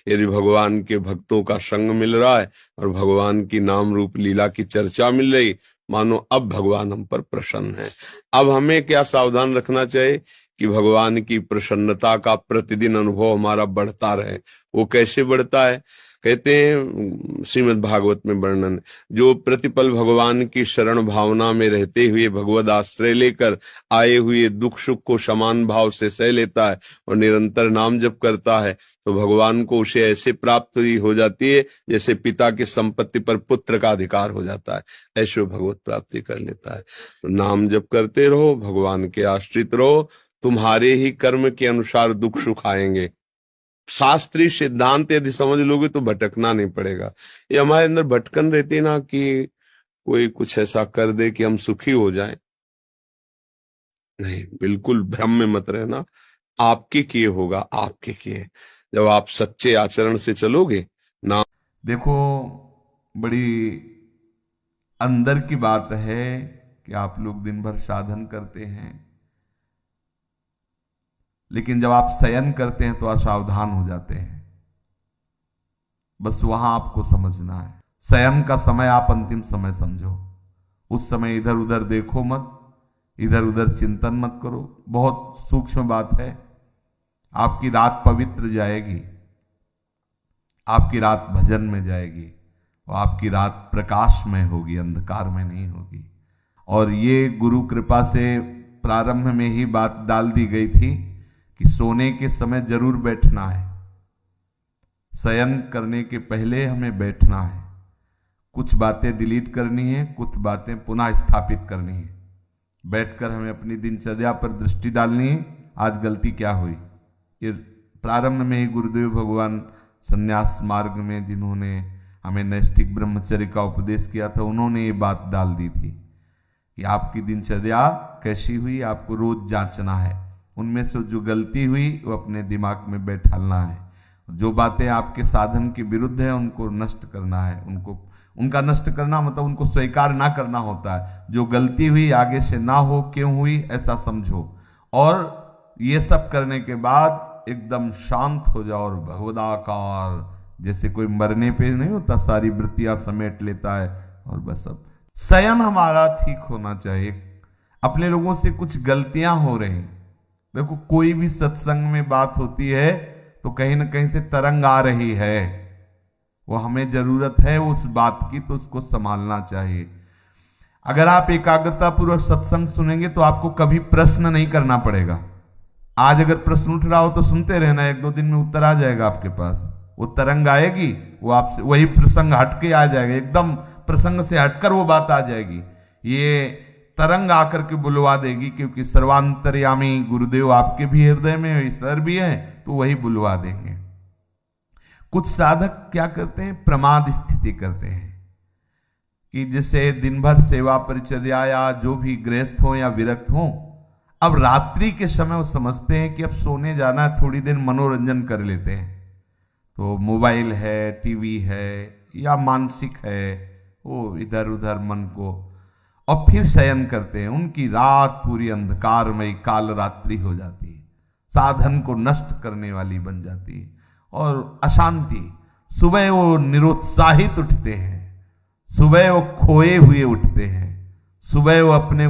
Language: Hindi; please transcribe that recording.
यदि भगवान के भक्तों का संग मिल रहा है और भगवान की नाम रूप लीला की चर्चा मिल रही, मानो अब भगवान हम पर प्रसन्न है। अब हमें क्या सावधान रखना चाहिए कि भगवान की प्रसन्नता का प्रतिदिन अनुभव हमारा बढ़ता रहे। वो कैसे बढ़ता है? कहते हैं श्रीमद् भागवत में वर्णन, जो प्रतिपल भगवान की शरण भावना में रहते हुए भगवद आश्रय लेकर आए हुए दुख सुख को समान भाव से सह लेता है और निरंतर नाम जप करता है, तो भगवान को उसे ऐसे प्राप्ति हो जाती है जैसे पिता की संपत्ति पर पुत्र का अधिकार हो जाता है, ऐसे भगवत प्राप्ति कर लेता है। तो नाम जप करते रहो, भगवान के आश्रित रहो, तुम्हारे ही कर्म के अनुसार दुख सुख आएंगे। शास्त्रीय सिद्धांत यदि समझ लोगे तो भटकना नहीं पड़ेगा। ये हमारे अंदर भटकन रहती ना कि कोई कुछ ऐसा कर दे कि हम सुखी हो जाएं। नहीं, बिल्कुल भ्रम में मत रहना। आपके किए होगा, आपके किए। जब आप सच्चे आचरण से चलोगे ना। देखो, बड़ी अंदर की बात है कि आप लोग दिन भर साधन करते हैं, लेकिन जब आप शयन करते हैं तो असावधान हो जाते हैं। बस वहां आपको समझना है, शयन का समय आप अंतिम समय समझो। उस समय इधर उधर देखो मत, इधर उधर चिंतन मत करो। बहुत सूक्ष्म बात है। आपकी रात पवित्र जाएगी, आपकी रात भजन में जाएगी और आपकी रात प्रकाश में होगी, अंधकार में नहीं होगी। और ये गुरु कृपा से प्रारंभ में ही बात डाल दी गई थी कि सोने के समय जरूर बैठना है, शयन करने के पहले हमें बैठना है। कुछ बातें डिलीट करनी है, कुछ बातें पुनः स्थापित करनी है। बैठकर हमें अपनी दिनचर्या पर दृष्टि डालनी है, आज गलती क्या हुई। ये प्रारंभ में ही गुरुदेव भगवान संन्यास मार्ग में जिन्होंने हमें नैष्ठिक ब्रह्मचर्य का उपदेश किया था, उन्होंने ये बात डाल दी थी कि आपकी दिनचर्या कैसी हुई, आपको रोज जांचना है। उनमें से जो गलती हुई वो अपने दिमाग में बैठालना है। जो बातें आपके साधन के विरुद्ध है उनको नष्ट करना है। उनका नष्ट करना मतलब उनको स्वीकार ना करना होता है। जो गलती हुई आगे से ना हो, क्यों हुई ऐसा समझो। और ये सब करने के बाद एकदम शांत हो जाओ और भगवदाकार, जैसे कोई मरने पे नहीं होता, सारी वृत्तियां समेट लेता है और बस अब शयन हमारा ठीक होना चाहिए। अपने लोगों से कुछ गलतियां हो रही, देखो कोई भी सत्संग में बात होती है तो कहीं ना कहीं से तरंग आ रही है, वो हमें जरूरत है उस बात की, तो उसको संभालना चाहिए। अगर आप एकाग्रता पूर्वक सत्संग सुनेंगे तो आपको कभी प्रश्न नहीं करना पड़ेगा। आज अगर प्रश्न उठ रहा हो तो सुनते रहना, 1-2 दिन में उत्तर आ जाएगा आपके पास। वो तरंग आएगी, वो आपसे वही प्रसंग हटके आ जाएगा, एकदम प्रसंग से हटकर वो बात आ जाएगी। ये तरंग आकर के बुलवा देगी, क्योंकि सर्वांतर्यामी गुरुदेव आपके भी हृदय में ईश्वर भी है, तो वही बुलवा देंगे। कुछ साधक क्या करते हैं, प्रमाद स्थिति करते हैं कि जैसे दिन भर सेवा परिचर्या या जो भी गृहस्थ हो या विरक्त हो, अब रात्रि के समय वो समझते हैं कि अब सोने जाना है, थोड़ी देर मनोरंजन कर लेते हैं। तो मोबाइल है, टीवी है या मानसिक है, वो इधर उधर मन को, और फिर शयन करते हैं। उनकी रात पूरी अंधकारमय काल रात्रि हो जाती है, साधन को नष्ट करने वाली बन जाती है और अशांति। सुबह वो निरुत्साहित उठते हैं, सुबह वो खोए हुए उठते हैं, सुबह वो अपने